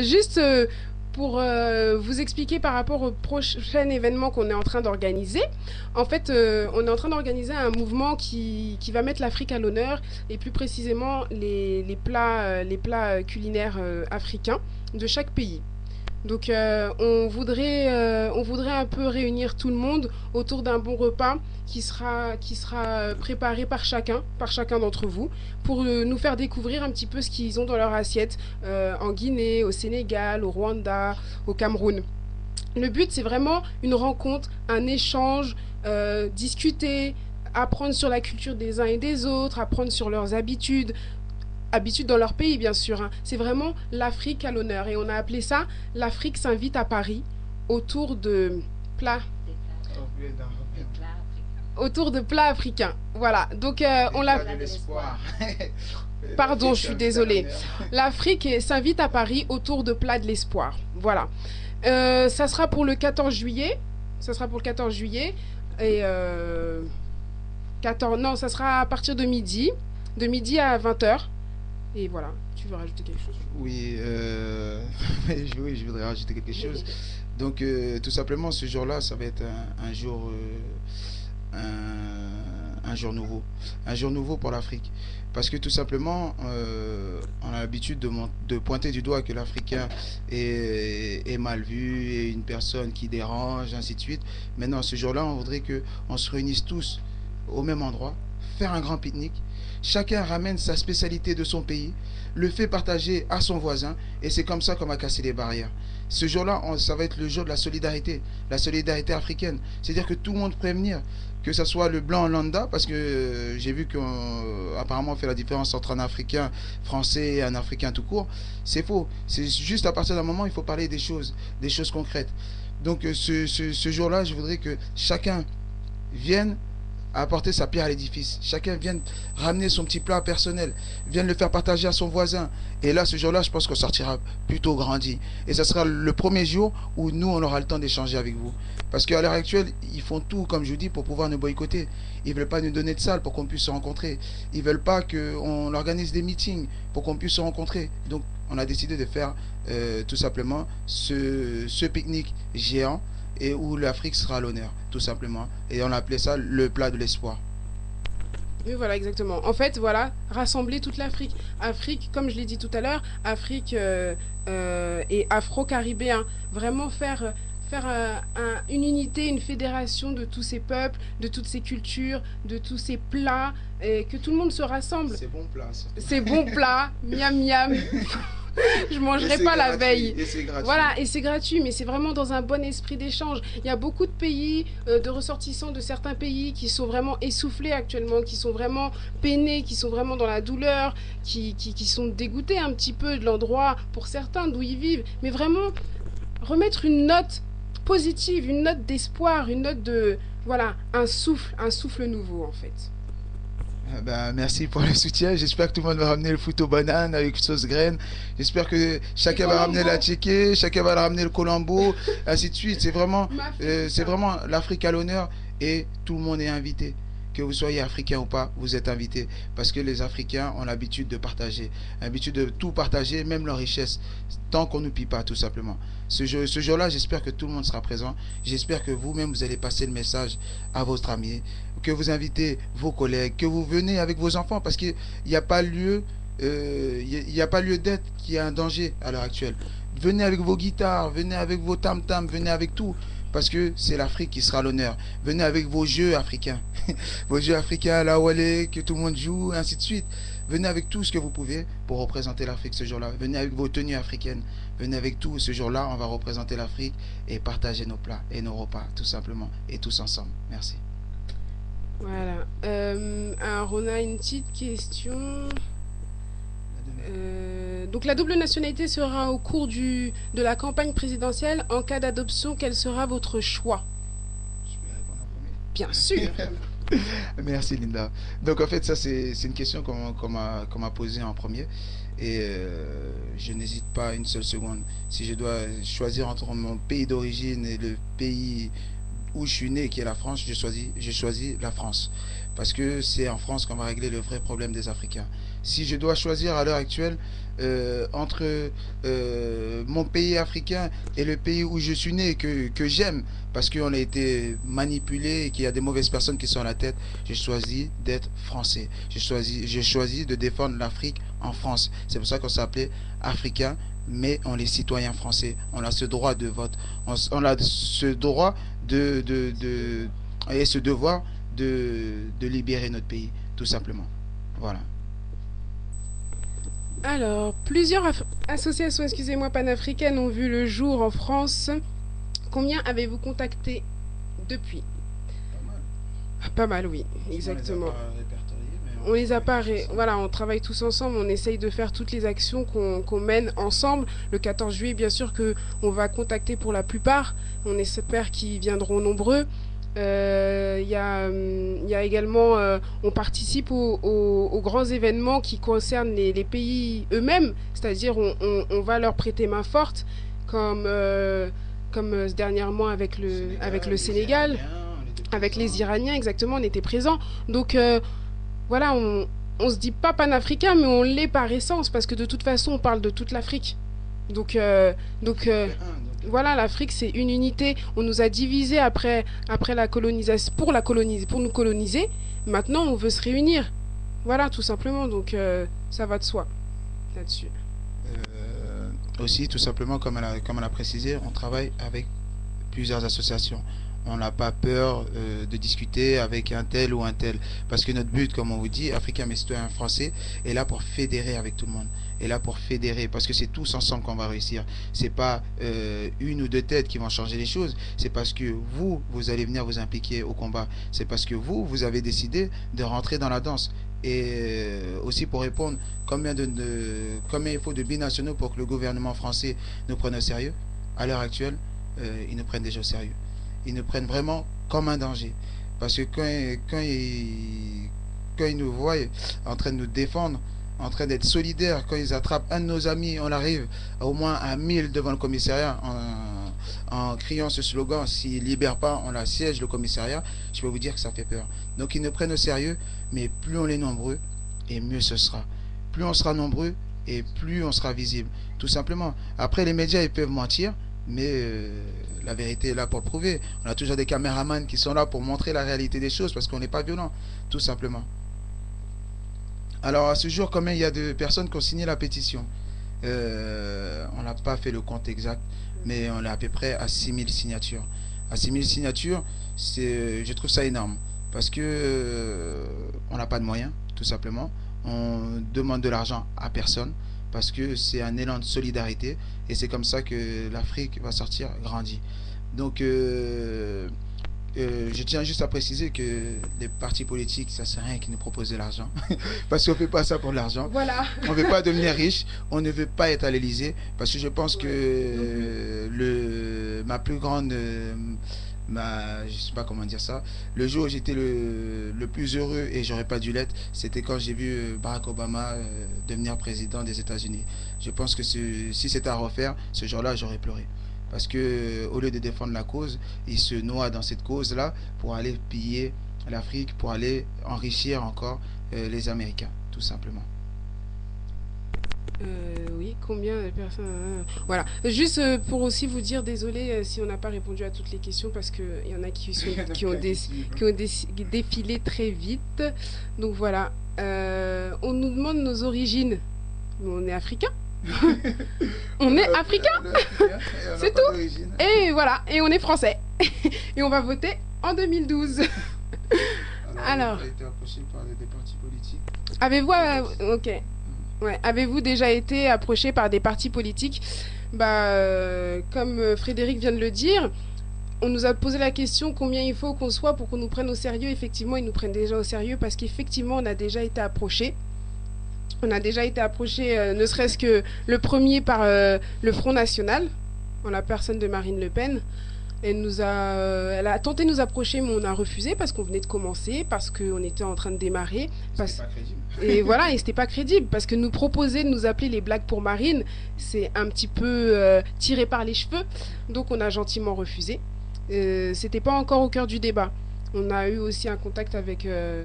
Juste pour vous expliquer par rapport au prochain événement qu'on est en train d'organiser. En fait, on est en train d'organiser un mouvement qui va mettre l'Afrique à l'honneur et plus précisément les plats culinaires africains de chaque pays. Donc on voudrait un peu réunir tout le monde autour d'un bon repas qui sera préparé par chacun d'entre vous, pour nous faire découvrir un petit peu ce qu'ils ont dans leur assiette en Guinée, au Sénégal, au Rwanda, au Cameroun. Le but, c'est vraiment une rencontre, un échange, discuter, apprendre sur la culture des uns et des autres, apprendre sur leurs habitudes dans leur pays, bien sûr, hein. C'est vraiment l'Afrique à l'honneur. Et on a appelé ça l'Afrique s'invite à Paris autour de plats. Autour de plats africains. Voilà. Donc, on l'a. De l'espoir. Pardon, je L'Afrique suis s'invite à désolée. l'honneur. L'Afrique s'invite à Paris autour de plats de l'espoir. Voilà. Ça sera pour le 14 juillet. Ça sera pour le 14 juillet. Et 14, non, ça sera à partir de midi à 20 h. Et voilà, tu veux rajouter quelque chose? Oui, oui, je voudrais rajouter quelque chose. Donc, tout simplement, ce jour-là, ça va être un jour nouveau. Un jour nouveau pour l'Afrique. Parce que tout simplement, on a l'habitude de pointer du doigt que l'Africain est mal vu, et une personne qui dérange, ainsi de suite. Maintenant, ce jour-là, on voudrait qu'on se réunisse tous au même endroit, faire un grand pique-nique. Chacun ramène sa spécialité de son pays, le fait partager à son voisin, et c'est comme ça qu'on va casser les barrières. Ce jour-là, ça va être le jour de la solidarité africaine. C'est-à-dire que tout le monde pourrait venir, que ce soit le blanc lambda, parce que j'ai vu qu'apparemment on fait la différence entre un Africain français et un Africain tout court. C'est faux. C'est juste à partir d'un moment, il faut parler des choses concrètes. Donc ce jour-là, je voudrais que chacun vienne apporter sa pierre à l'édifice. Chacun vient ramener son petit plat personnel, vient le faire partager à son voisin. Et là, ce jour-là, je pense qu'on sortira plutôt grandi. Et ça sera le premier jour où nous, on aura le temps d'échanger avec vous. Parce qu'à l'heure actuelle, ils font tout, comme je vous dis, pour pouvoir nous boycotter. Ils ne veulent pas nous donner de salle pour qu'on puisse se rencontrer. Ils ne veulent pas qu'on organise des meetings pour qu'on puisse se rencontrer. Donc, on a décidé de faire tout simplement ce pique-nique géant, et où l'Afrique sera à l'honneur, tout simplement. Et on a appelé ça le plat de l'espoir. Oui, voilà, exactement. En fait, voilà, rassembler toute l'Afrique. Afrique, comme je l'ai dit tout à l'heure, Afrique et afro-caribéen. Vraiment faire une unité, une fédération de tous ces peuples, de toutes ces cultures, de tous ces plats, et que tout le monde se rassemble. C'est bon plat, surtout. Ces bons plats, miam miam. Je Et mangerai c'est pas la gratuit. veille. Et c'est gratuit. Voilà, et c'est gratuit, mais c'est vraiment dans un bon esprit d'échange. Il y a beaucoup de pays, de ressortissants de certains pays qui sont vraiment essoufflés actuellement, qui sont vraiment peinés, qui sont vraiment dans la douleur, qui sont dégoûtés un petit peu de l'endroit, pour certains, d'où ils vivent. Mais vraiment, remettre une note positive, une note d'espoir, une note de... Voilà, un souffle nouveau en fait. Ben, merci pour le soutien. J'espère que tout le monde va ramener le foot aux bananes avec sauce graine. J'espère que chacun va ramener la tchéké, chacun va ramener le colombo, ainsi de suite. C'est vraiment l'Afrique à l'honneur, et tout le monde est invité. Que vous soyez africain ou pas, vous êtes invité. Parce que les Africains ont l'habitude de partager, l'habitude de tout partager, même leur richesse, tant qu'on ne pille pas, tout simplement. Ce jour-là, j'espère que tout le monde sera présent. J'espère que vous-même, vous allez passer le message à votre ami, que vous invitez vos collègues, que vous venez avec vos enfants, parce qu'il n'y a pas lieu, il n'y a pas lieu d'être qu'il y a un danger à l'heure actuelle. Venez avec vos guitares, venez avec vos tam-tams, venez avec tout, parce que c'est l'Afrique qui sera à l'honneur. Venez avec vos jeux africains, vos jeux africains, la Wale, que tout le monde joue, ainsi de suite. Venez avec tout ce que vous pouvez pour représenter l'Afrique ce jour-là. Venez avec vos tenues africaines. Venez avec tout. Ce jour-là, on va représenter l'Afrique et partager nos plats et nos repas, tout simplement, et tous ensemble. Merci. Voilà. Alors, on a une petite question. Donc la double nationalité sera au cours de la campagne présidentielle. En cas d'adoption, quel sera votre choix? Je peux répondre en premier. Bien sûr. Merci Linda. Donc en fait ça c'est une question qu'on m'a posée en premier, et je n'hésite pas une seule seconde. Si je dois choisir entre mon pays d'origine et le pays où je suis né, qui est la France, j'ai choisi la France. Parce que c'est en France qu'on va régler le vrai problème des Africains. Si je dois choisir à l'heure actuelle entre mon pays africain et le pays où je suis né, que j'aime, parce qu'on a été manipulé et qu'il y a des mauvaises personnes qui sont à la tête, j'ai choisi d'être français. J'ai choisi de défendre l'Afrique en France. C'est pour ça qu'on s'appelait Africain, mais on est citoyens français. On a ce droit de vote. On a ce droit et ce devoir de libérer notre pays, tout simplement. Voilà. Alors, plusieurs associations, excusez-moi, panafricaines ont vu le jour en France. Combien avez-vous contacté depuis? Pas mal, oui, exactement. On les a pas, voilà, on travaille tous ensemble, on essaye de faire toutes les actions qu'on mène ensemble. Le 14 juillet, bien sûr que on va contacter pour la plupart. On espère qu'ils viendront nombreux. Il y a également, on participe aux grands événements qui concernent les pays eux-mêmes, c'est-à-dire on va leur prêter main forte, comme dernièrement avec le Sénégal, avec les Iraniens, exactement, on était présents. Donc voilà, on se dit pas panafricain, mais on l'est par essence, parce que de toute façon, on parle de toute l'Afrique. Donc, voilà, l'Afrique, c'est une unité. On nous a divisés après la colonisation, pour nous coloniser. Maintenant, on veut se réunir. Voilà, tout simplement. Donc, ça va de soi là-dessus. Aussi, tout simplement, comme elle a précisé, on travaille avec plusieurs associations. On n'a pas peur de discuter avec un tel ou un tel. Parce que notre but, comme on vous dit, Africain mais citoyen français, est là pour fédérer avec tout le monde. Est là pour fédérer. Parce que c'est tous ensemble qu'on va réussir. C'est pas une ou deux têtes qui vont changer les choses. C'est parce que vous allez venir vous impliquer au combat. C'est parce que vous avez décidé de rentrer dans la danse. Et aussi pour répondre, combien il faut de binationaux pour que le gouvernement français nous prenne au sérieux? À l'heure actuelle, ils nous prennent déjà au sérieux. Ils nous prennent vraiment comme un danger. Parce que quand ils nous voient en train de nous défendre, en train d'être solidaires, quand ils attrapent un de nos amis, on arrive au moins à 1000 devant le commissariat en criant ce slogan, s'ils ne libèrent pas, on l'assiège le commissariat, je peux vous dire que ça fait peur. Donc ils nous prennent au sérieux, mais plus on est nombreux, et mieux ce sera. Plus on sera nombreux, et plus on sera visible. Tout simplement. Après, les médias, ils peuvent mentir, mais la vérité est là pour le prouver. On a toujours des caméramans qui sont là pour montrer la réalité des choses parce qu'on n'est pas violent, tout simplement. Alors à ce jour, combien il y a de personnes qui ont signé la pétition? On n'a pas fait le compte exact, mais on est à peu près à 6000 signatures. À 6000 signatures, je trouve ça énorme parce que on n'a pas de moyens, tout simplement. On demande de l'argent à personne. Parce que c'est un élan de solidarité et c'est comme ça que l'Afrique va sortir grandie. Donc je tiens juste à préciser que les partis politiques, ça sert à rien qui nous proposent de l'argent. Parce qu'on ne fait pas ça pour l'argent. Voilà. On ne veut pas devenir riche, on ne veut pas être à l'Élysée. Parce que je pense que ma plus grande... je sais pas comment dire ça, le jour où j'étais le plus heureux et j'aurais pas dû l'être, c'était quand j'ai vu Barack Obama devenir président des États-Unis. Je pense que si c'était à refaire, ce jour-là, j'aurais pleuré. Parce que au lieu de défendre la cause, il se noie dans cette cause-là pour aller piller l'Afrique, pour aller enrichir encore les Américains, tout simplement. Oui, combien de personnes voilà. Juste pour aussi vous dire, désolé si on n'a pas répondu à toutes les questions parce qu'il y en a qui ont défilé très vite. Donc voilà. On nous demande nos origines. On est africain. On est africain. C'est tout. Et voilà. Et on est français. Et on va voter en 2012. Alors. Avez-vous... ok. Ouais. Avez-vous déjà été approché par des partis politiques? Comme Frédéric vient de le dire, on nous a posé la question combien il faut qu'on soit pour qu'on nous prenne au sérieux. Effectivement, ils nous prennent déjà au sérieux parce qu'effectivement, on a déjà été approché. On a déjà été approché, ne serait-ce que le premier par le Front National, en la personne de Marine Le Pen. Elle a tenté de nous approcher, mais on a refusé parce qu'on venait de commencer, parce qu'on était en train de démarrer. C'était pas crédible. Et voilà, et c'était pas crédible, parce que nous proposer de nous appeler les blagues pour Marine, c'est un petit peu tiré par les cheveux. Donc on a gentiment refusé. c'était pas encore au cœur du débat. On a eu aussi un contact avec